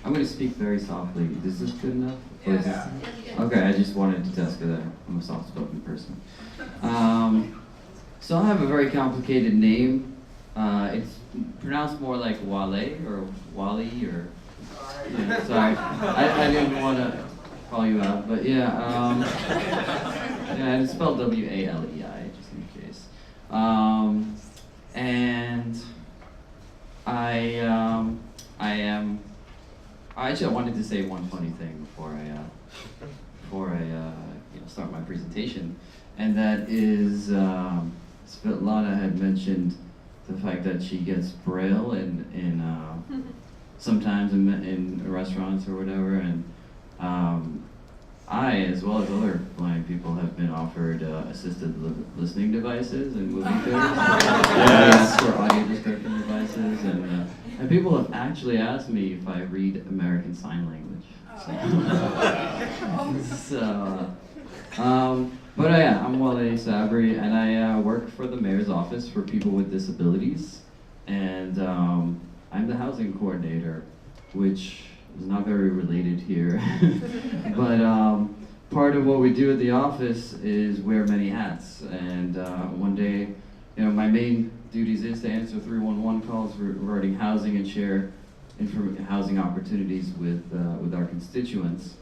I'm going to speak very softly. Is this good enough? Or is Yeah. this... Okay, I just wanted to test because I'm a soft-spoken person. So I have a very complicated name. It's pronounced more like Walei or Wally or... Yeah, sorry, I didn't want to call you out, but yeah, yeah, it's spelled W-A-L-E-I, just in case. And actually, I wanted to say one funny thing before I start my presentation, and that is Svetlana had mentioned the fact that she gets Braille in sometimes in restaurants or whatever, and I, as well as other blind people, have been offered assisted listening devices in movie theaters. Yes, for audio description devices, and people have actually asked me if I read American Sign Language. But yeah, I'm Walei Sabry, and I work for the mayor's office for people with disabilities, and I'm the housing coordinator, which is not very related here. But part of what we do at the office is wear many hats, and one day, my main duties is to answer 311 calls regarding housing and share housing opportunities with our constituents.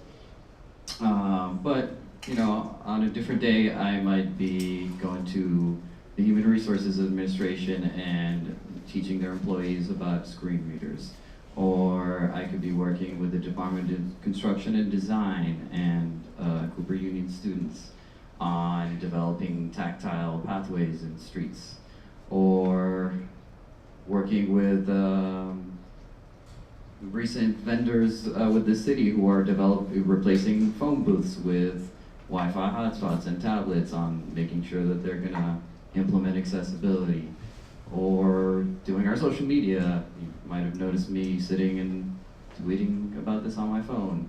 But on a different day, I might be going to the Human Resources Administration and teaching their employees about screen readers. Or I could be working with the Department of Construction and Design and Cooper Union students on developing tactile pathways in streets. Or working with recent vendors with the city who are replacing phone booths with Wi-Fi hotspots and tablets on making sure that they're gonna implement accessibility. Or doing our social media. You might have noticed me sitting and tweeting about this on my phone.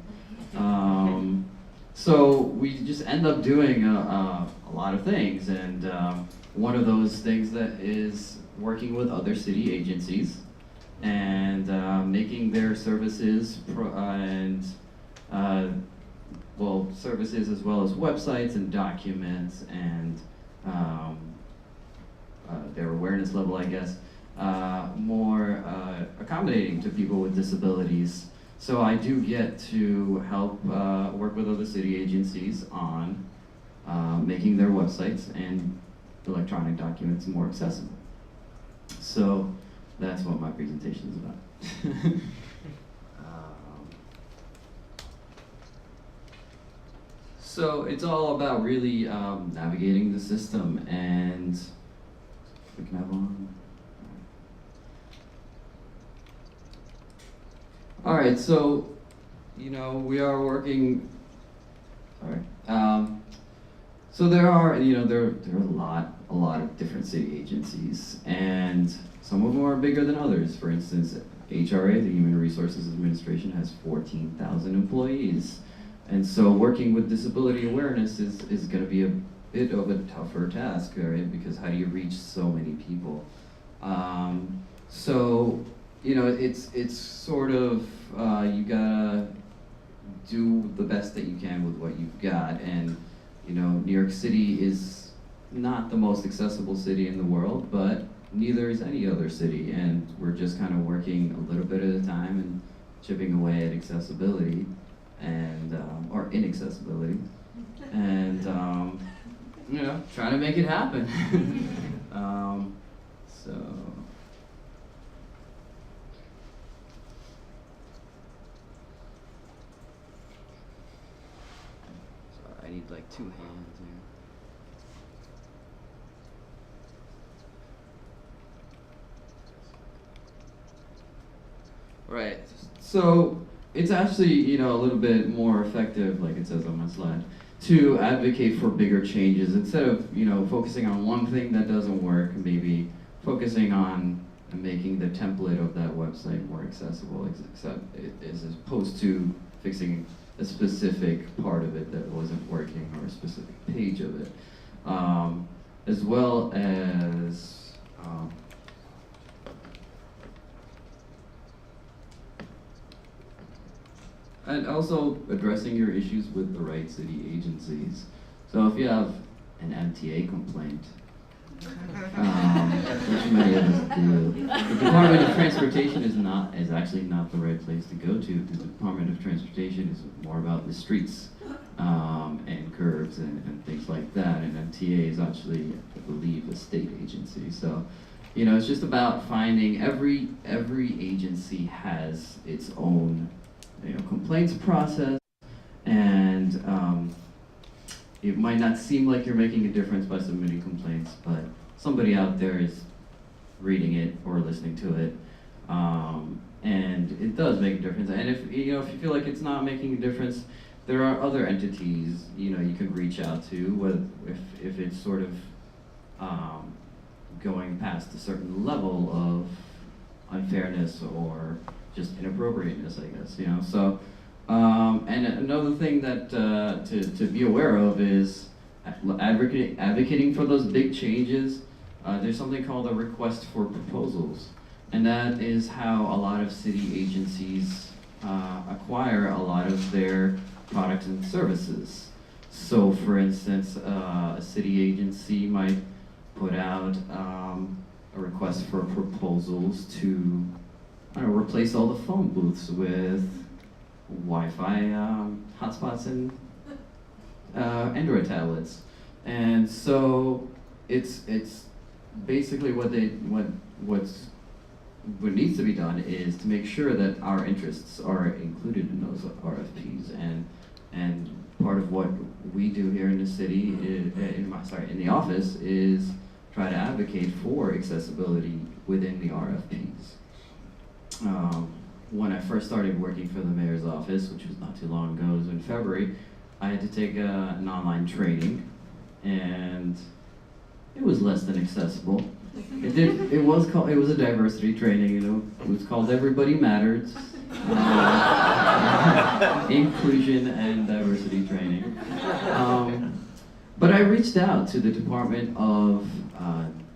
So we just end up doing a lot of things, and one of those things that is working with other city agencies and making their services services as well as websites and documents and their awareness level, I guess, more accommodating to people with disabilities. So I do get to help work with other city agencies on making their websites and electronic documents more accessible. So that's what my presentation is about. So it's all about really navigating the system, and we can have on. All right, so we are working. Sorry. So there are there are a lot of different city agencies, and some of them are bigger than others. For instance, HRA, the Human Resources Administration, has 14,000 employees. And so working with disability awareness is going to be a bit of a tougher task, right? Because how do you reach so many people? So it's sort of you gotta do the best that you can with what you've got. And New York City is not the most accessible city in the world, but neither is any other city. And we're just kind of working a little bit at a time and chipping away at accessibility. And or inaccessibility, and trying to make it happen. So I need like 2 hands here. Right. So it's actually, a little bit more effective, like it says on my slide, to advocate for bigger changes instead of, focusing on one thing that doesn't work, maybe focusing on making the template of that website more accessible, as opposed to fixing a specific part of it that wasn't working or a specific page of it, as well as and also addressing your issues with the right city agencies. So if you have an MTA complaint, which many of us do, the Department of Transportation is actually not the right place to go to. The Department of Transportation is more about the streets and curbs and things like that. And MTA is actually, I believe, a state agency. So, you know, it's just about finding every agency has its own, you know, complaints process, and it might not seem like you're making a difference by submitting complaints, but somebody out there is reading it or listening to it, and it does make a difference. And if you feel like it's not making a difference, there are other entities, you know, you could reach out to, if it's sort of going past a certain level of unfairness or just inappropriateness, I guess, you know. So, and another thing that to be aware of is advocating for those big changes. There's something called a request for proposals, and that is how a lot of city agencies acquire a lot of their products and services. So, for instance, a city agency might put out a request for proposals to, I don't know, replace all the phone booths with Wi-Fi hotspots and Android tablets. And so it's basically what needs to be done is to make sure that our interests are included in those RFPs, and part of what we do here in the city, in the office, is try to advocate for accessibility within the RFPs. When I first started working for the mayor's office, which was not too long ago, it was in February, I had to take an online training, and it was less than accessible. It was a diversity training, you know. It was called Everybody Matters, inclusion and diversity training. But I reached out to the Department of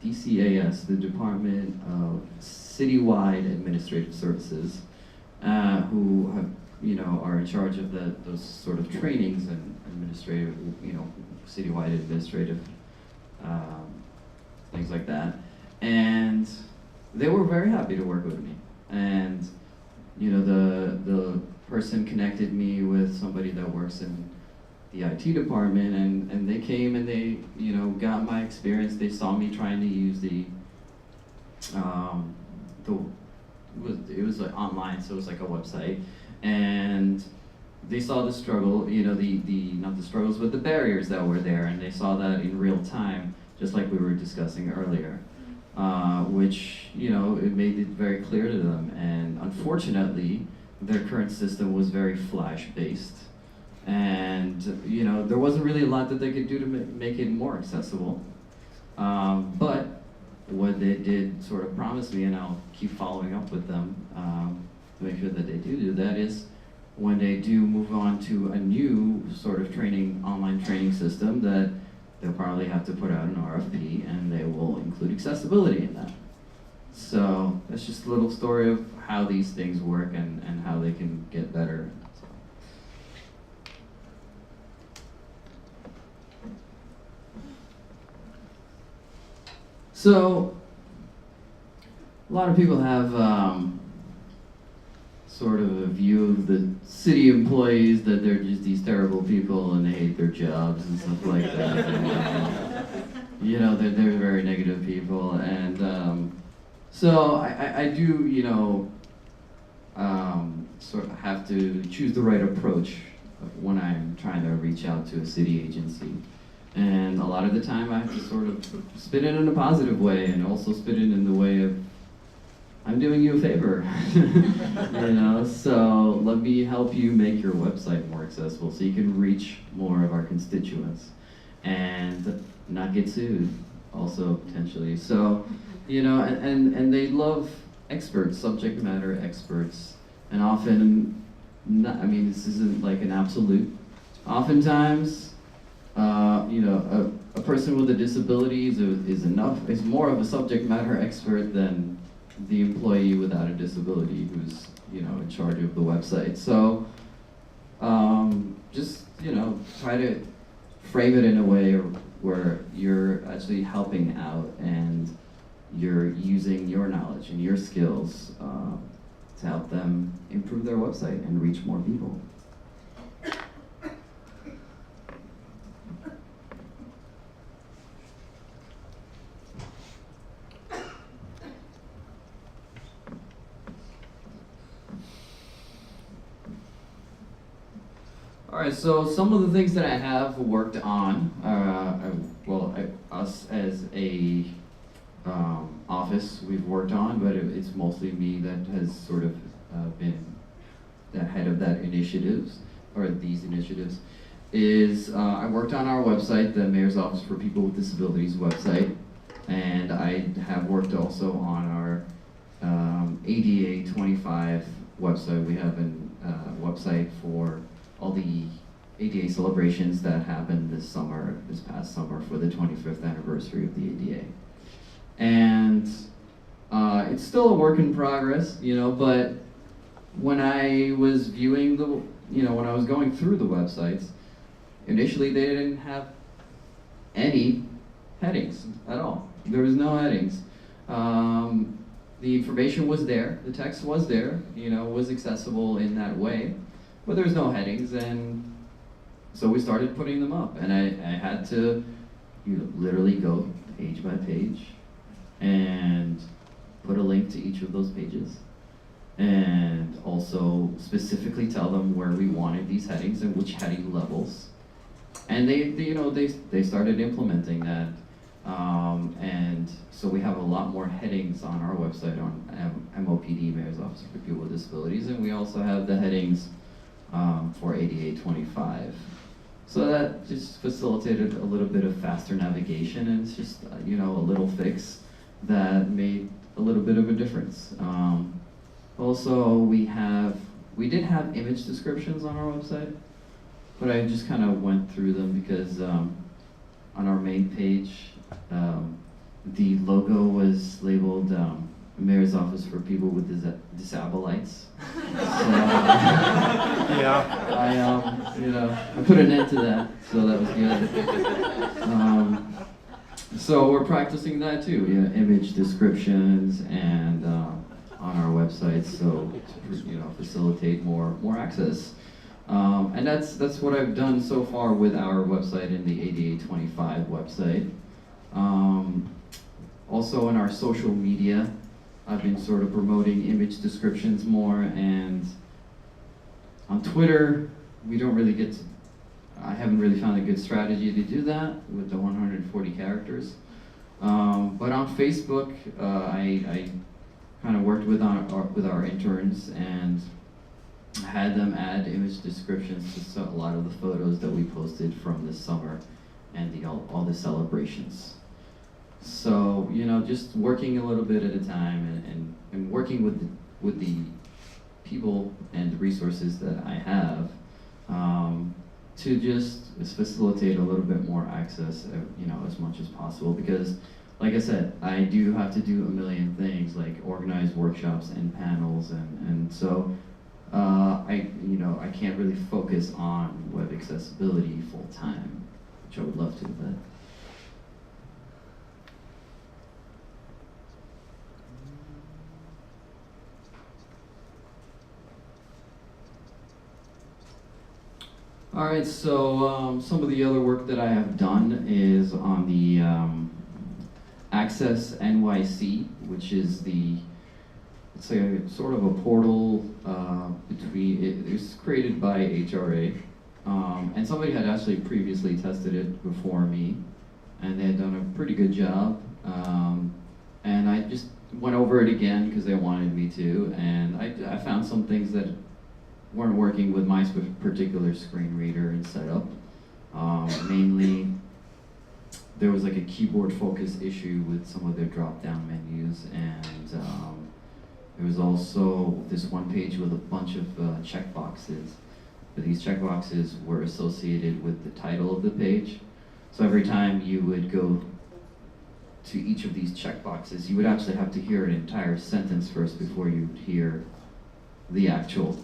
DCAS, the Department of Citywide Administrative Services, who have, you know, are in charge of those sort of trainings and administrative, you know, citywide administrative things like that. And they were very happy to work with me. And, you know, the person connected me with somebody that works in the IT department, and they came and they, you know, got my experience. They saw me trying to use it was like online, so it was like a website, and they saw the struggle, you know, not the struggles, but the barriers that were there, and they saw that in real time, just like we were discussing earlier, which, you know, it made it very clear to them. And unfortunately, their current system was very flash-based, and, you know, there wasn't really a lot that they could do to make it more accessible. But what they did sort of promise me, and I'll keep following up with them to make sure that they do that, is when they do move on to a new sort of online training system, that they'll probably have to put out an RFP, and they will include accessibility in that. So that's just a little story of how these things work and how they can get better. So a lot of people have sort of a view of the city employees that they're just these terrible people and they hate their jobs and stuff like that. And, you know, they're very negative people. And so I do, you know, sort of have to choose the right approach when I'm trying to reach out to a city agency. And a lot of the time I have to sort of spin it in a positive way, and also spin it in the way of, I'm doing you a favor, you know, so let me help you make your website more accessible so you can reach more of our constituents and not get sued also potentially. So, you know, and they love experts, subject matter experts, and often, not, I mean, this isn't like an absolute, oftentimes, you know, a person with a disability is more of a subject matter expert than the employee without a disability who's, you know, in charge of the website. So, just, try to frame it in a way where you're actually helping out and you're using your knowledge and your skills to help them improve their website and reach more people. All right, so some of the things that I have worked on, us as a office we've worked on, but it's mostly me that has sort of been the head of that initiatives, or these initiatives, is I worked on our website, the Mayor's Office for People with Disabilities website, and I have worked also on our ADA 25 website. We have a website for all the ADA celebrations that happened this past summer for the 25th anniversary of the ADA. And it's still a work in progress, but when I was viewing when I was going through the websites, initially they didn't have any headings at all. There was no headings. The information was there, the text was there, was accessible in that way, but there's no headings, and so we started putting them up, and I had to literally go page by page and put a link to each of those pages, and also specifically tell them where we wanted these headings and which heading levels, and they started implementing that, and so we have a lot more headings on our website on MOPD, Mayor's Office for People with Disabilities, and we also have the headings for ADA 25. So that just facilitated a little bit of faster navigation, and it's just a little fix that made a little bit of a difference. Also, we did have image descriptions on our website, but I just kind of went through them because on our main page, the logo was labeled Mayor's Office for People with Disabilities. I put an end to that, so that was good. So we're practicing that too, image descriptions and on our website, so to facilitate more access. And that's what I've done so far with our website and the ADA 25 website. Also in our social media, I've been sort of promoting image descriptions more, and on Twitter, I haven't really found a good strategy to do that with the 140 characters. But on Facebook, I kind of worked with our interns and had them add image descriptions to a lot of the photos that we posted from this summer and all the celebrations. So, just working a little bit at a time and working with the people and the resources that I have to just facilitate a little bit more access, as much as possible. Because, like I said, I do have to do a million things, like organize workshops and panels, and so I can't really focus on web accessibility full time, which I would love to, but. All right, so some of the other work that I have done is on the Access NYC, which is it's a sort of a portal it's created by HRA, and somebody had actually previously tested it before me, and they had done a pretty good job, and I just went over it again because they wanted me to, and I found some things that weren't working with my particular screen reader and setup. Mainly, there was like a keyboard focus issue with some of their drop-down menus, and there was also this one page with a bunch of checkboxes. But these checkboxes were associated with the title of the page. So every time you would go to each of these checkboxes, you would actually have to hear an entire sentence first before you would hear the actual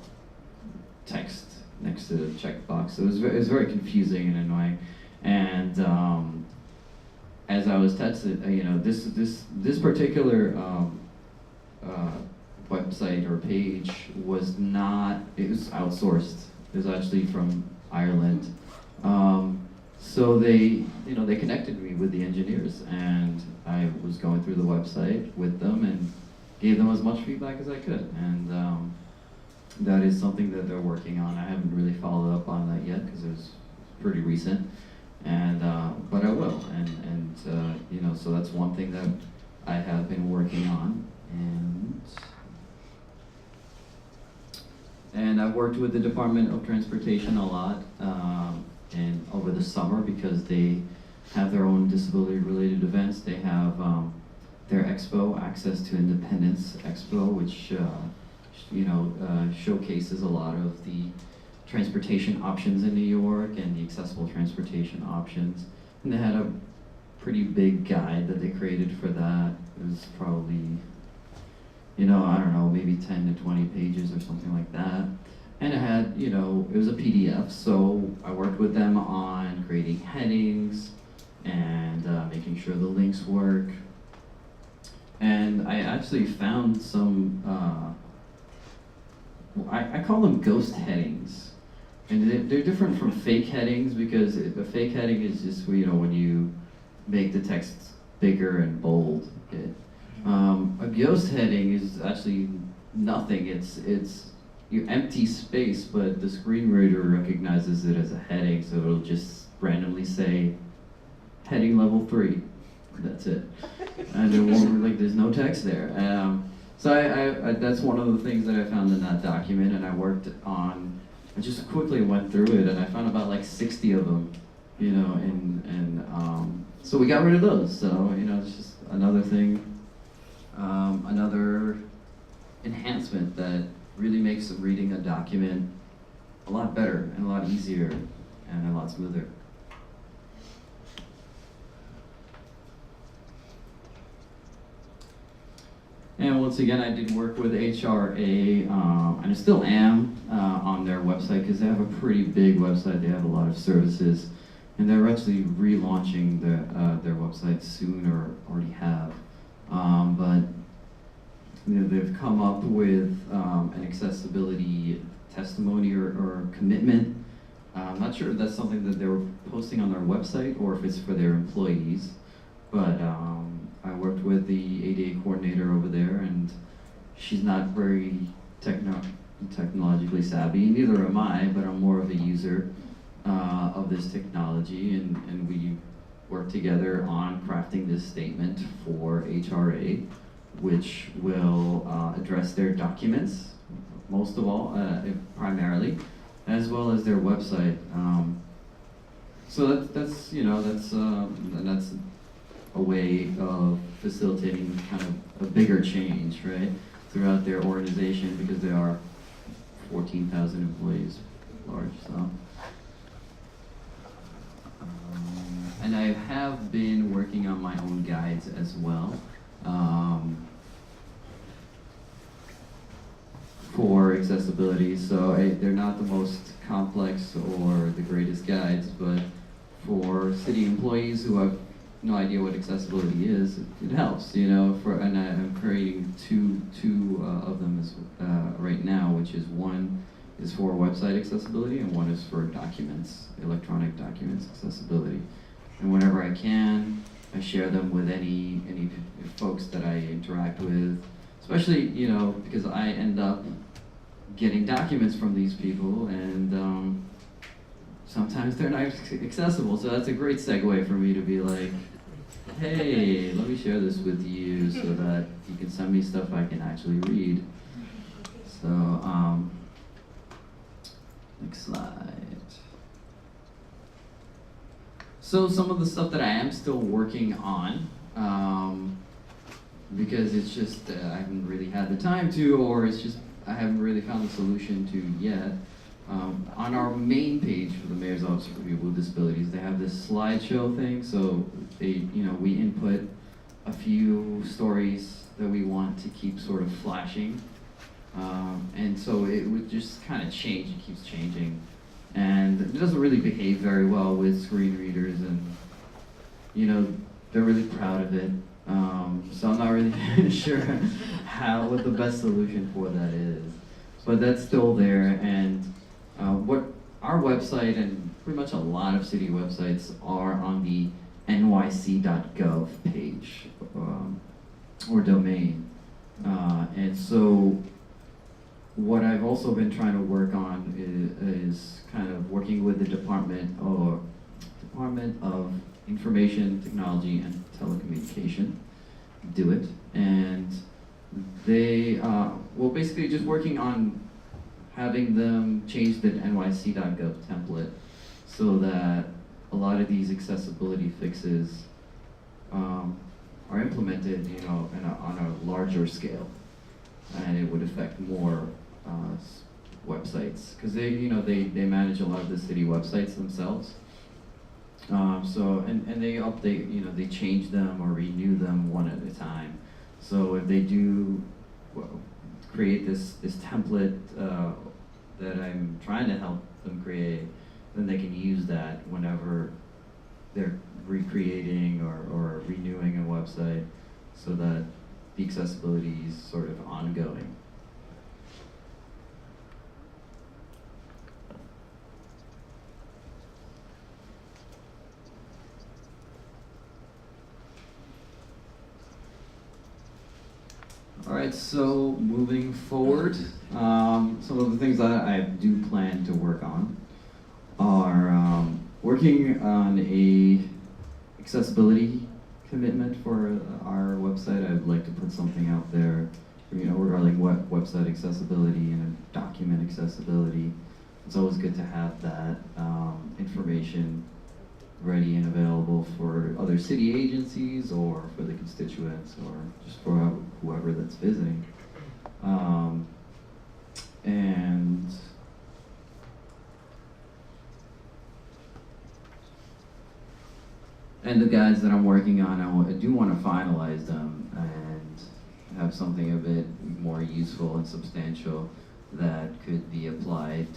text next to check the box. So it was very confusing and annoying. And as I was tested, this particular website or page was not, it was outsourced. It was actually from Ireland. So they connected me with the engineers, and I was going through the website with them and gave them as much feedback as I could. And that is something that they're working on. I haven't really followed up on that yet because it was pretty recent. And but I will, and so that's one thing that I have been working on, and I've worked with the Department of Transportation a lot, and over the summer, because they have their own disability-related events. They have their expo, Access to Independence Expo, which showcases a lot of the transportation options in New York and the accessible transportation options. And they had a pretty big guide that they created for that. It was probably, I don't know, maybe 10 to 20 pages or something like that. And it had, it was a PDF, so I worked with them on creating headings and making sure the links work. And I actually found some, I call them ghost headings. And they're different from fake headings, because a fake heading is just when you make the text bigger and bold. A ghost heading is actually nothing. It's you empty space, but the screen reader recognizes it as a heading, so it'll just randomly say heading level 3. That's it, and it won't, there's no text there. So I that's one of the things that I found in that document, and I just quickly went through it, and I found about 60 of them, so we got rid of those. So it's just another thing, another enhancement that really makes reading a document a lot better and a lot easier and a lot smoother. And once again, I did work with HRA, and I still am on their website, because they have a pretty big website. They have a lot of services, and they're actually relaunching their website soon, or already have. But they've come up with an accessibility testimony or commitment. I'm not sure if that's something that they were posting on their website or if it's for their employees, but I worked with the ADA coordinator over there, and she's not very technologically savvy, neither am I, but I'm more of a user of this technology, and we worked together on crafting this statement for HRA, which will address their documents, most of all, primarily, as well as their website. So that's a way of facilitating kind of a bigger change, right, throughout their organization, because they are 14,000 employees large. So, and I have been working on my own guides as well, for accessibility. So they're not the most complex or the greatest guides, but for city employees who have no idea what accessibility is, it helps, and I'm creating two of them right now, which is one is for website accessibility and one is for documents, electronic documents accessibility. And whenever I can, I share them with any folks that I interact with, especially, because I end up getting documents from these people, and sometimes they're not accessible, so that's a great segue for me to be like, hey, let me share this with you so that you can send me stuff I can actually read. So, next slide. So some of the stuff that I am still working on, because it's just, I haven't really had the time to, or it's just, I haven't really found the solution to yet. On our main page for the Mayor's Office for People with Disabilities, they have this slideshow thing. So we input a few stories that we want to keep sort of flashing, and so it would just kind of change. It keeps changing. and it doesn't really behave very well with screen readers, and you know, they're really proud of it. So I'm not really sure what the best solution for that is, but that's still there. And what our website and pretty much a lot of city websites are on the nyc.gov page or domain. And so what I've also been trying to work on is kind of working with the Department of Information Technology and Telecommunication, DO-IT, and they, well, basically just working on having them change the nyc.gov template so that a lot of these accessibility fixes are implemented, you know, on a larger scale, and it would affect more websites, because they manage a lot of the city websites themselves. And they update, you know, they change them or renew them one at a time. So if they do create this template that I'm trying to help them create, then they can use that whenever they're recreating or renewing a website, so that the accessibility is sort of ongoing. All right, so moving forward, some of the things that I do plan to work on are working on a accessibility commitment for our website. I'd like to put something out there, you know, regarding website accessibility and document accessibility. It's always good to have that information ready and available for other city agencies or for the constituents or just for whoever that's visiting. And the guides that I'm working on, I do want to finalize them and have something a bit more useful and substantial that could be applied,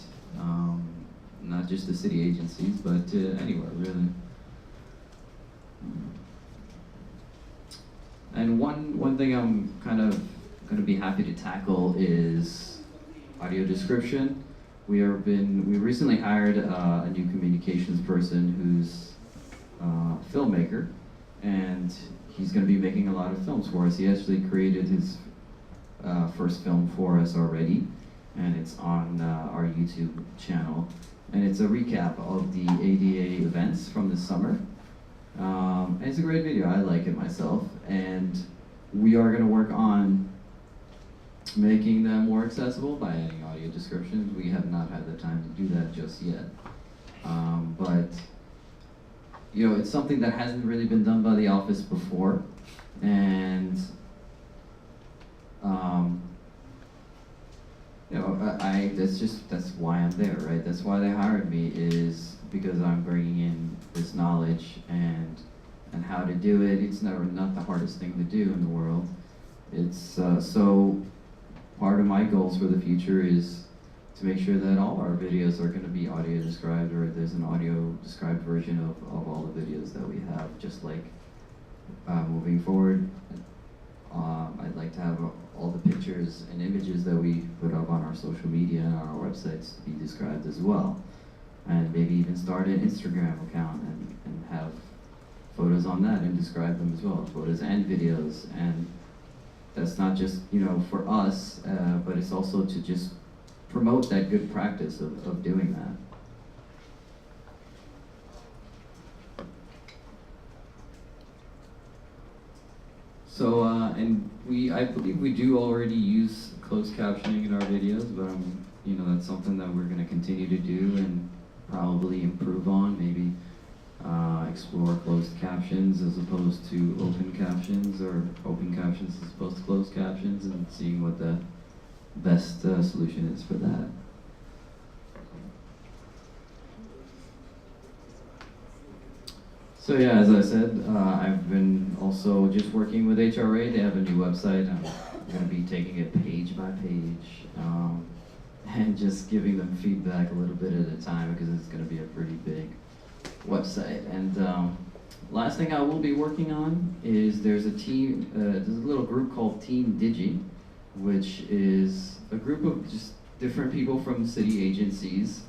not just to city agencies, but to anywhere, really. And one thing I'm kind of going to be happy to tackle is audio description. We recently hired a new communications person who's a filmmaker, and he's going to be making a lot of films for us. He actually created his first film for us already, and it's on our YouTube channel. And it's a recap of the ADA events from this summer. And it's a great video, I like it myself. And we are going to work on making them more accessible by adding audio descriptions. We have not had the time to do that just yet. But you know, it's something that hasn't really been done by the office before. And you know, that's why I'm there, right? That's why they hired me, is because I'm bringing in this knowledge and how to do it. It's not the hardest thing to do in the world. It's so part of my goals for the future is to make sure that all our videos are going to be audio described, or there's an audio described version of all the videos that we have. Just like moving forward, I'd like to have all the pictures and images that we put up on our social media and our websites to be described as well. And maybe even start an Instagram account and have photos on that and describe them as well, photos and videos. And that's not just, you know, for us, but it's also to just promote that good practice of doing that. So, and I believe we do already use closed captioning in our videos, but you know, that's something that we're going to continue to do and probably improve on. Maybe explore closed captions as opposed to open captions, or open captions as opposed to closed captions, and seeing what the best solution is for that. So yeah, as I said, I've been also just working with HRA. They have a new website. I'm going to be taking it page by page and just giving them feedback a little bit at a time because it's going to be a pretty big website. And last thing I will be working on is there's a little group called Team Digi, which is a group of just different people from city agencies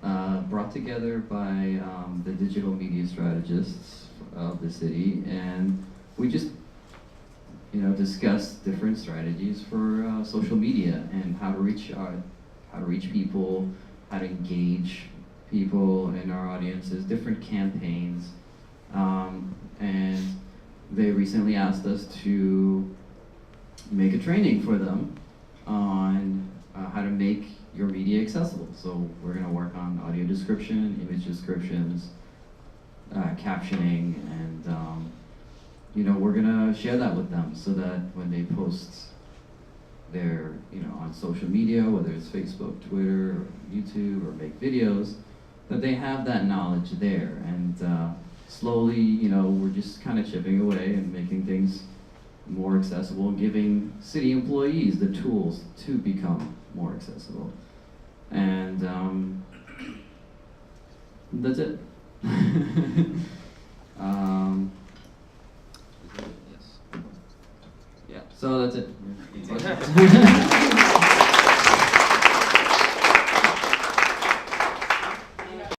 brought together by the digital media strategists of the city, and we just discuss different strategies for social media and how to reach people, how to engage people in our audiences, different campaigns, and they recently asked us to make a training for them on how to make your media accessible. So we're going to work on audio description, image descriptions, captioning, and we're going to share that with them so that when they post their, on social media, whether it's Facebook, Twitter, or YouTube, or make videos, that they have that knowledge there. And slowly, we're just kind of chipping away and making things more accessible, and giving city employees the tools to become more accessible. And that's it. Yes. Yeah. So that's it.